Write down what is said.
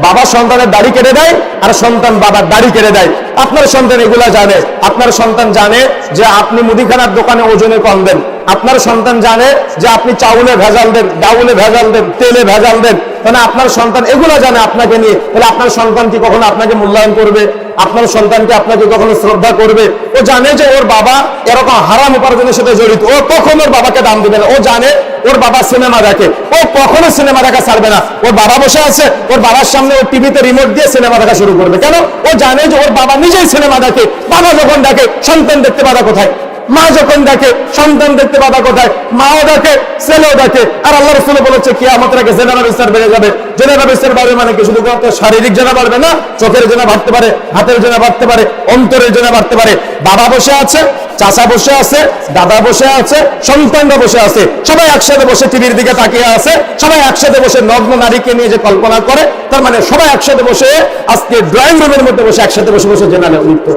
বাবা সন্তানের দাড়ি কেটে দেয় আর সন্তান বাবার দাড়ি কেটে দেয়। আপনার সন্তান এগুলা জানে। আপনার সন্তান জানে যে আপনি মুদিখানার দোকানে ওজনে কম দেন। আপনার সন্তান জানে যে আপনি চাউলে ভেজাল দেন, ডাউলে ভেজাল দেন, তেলে ভেজাল দেন। মানে আপনার সন্তান এগুলা জানে আপনাকে নিয়ে। তাহলে আপনার সন্তান কি কখনো আপনাকে মূল্যায়ন করবে? আপনার সন্তানকে আপনাকে কখনো শ্রদ্ধা করবে? ও জানে যে ওর বাবা এরকম হারাম উপার্জনের সাথে জড়িত, ও কখনো ওর বাবাকে দাম দিবে না। ও জানে ওর বাবা সিনেমা দেখে, ও কখনো সিনেমা দেখা ছাড়বে না। ওর বাবা বসে আছে, ওর বাবার সামনে ওর টিভিতে রিমোট দিয়ে সিনেমা দেখা শুরু করবে। কেন? ও জানে যে ওর বাবা নিজেই সিনেমা দেখে। বাবা যখন দেখে সন্তান দেখতে বাধা কোথায়? মা যখন দেখে সন্তান দেখতে বাধা কোথায়? মাও দেখে, ছেলেও দেখে। আর আল্লাহ রাসূল বলেছে কিয়ামতের আগে জিনার বিস্তার বেড়ে যাবে। জিনার বিস্তার বাড়বে মানে কি? শুধু শারীরিক জিনা বাড়বে না, চোখের জিনা বাড়তে পারে, হাতের জিনা বাড়তে পারে, অন্তরের জিনা বাড়তে পারে। বাবা বসে আছে, চাচা বসে আছে, দাদা বসে আছে, সন্তানরা বসে আছে, সবাই একসাথে বসে টিভির দিকে তাকিয়ে আছে, সবাই একসাথে বসে নগ্ন নারীকে নিয়ে যে কল্পনা করে, তার মানে সবাই একসাথে বসে আজকে ড্রয়িং রুমের মধ্যে বসে একসাথে বসে বসে জেনারে লিপ্ত।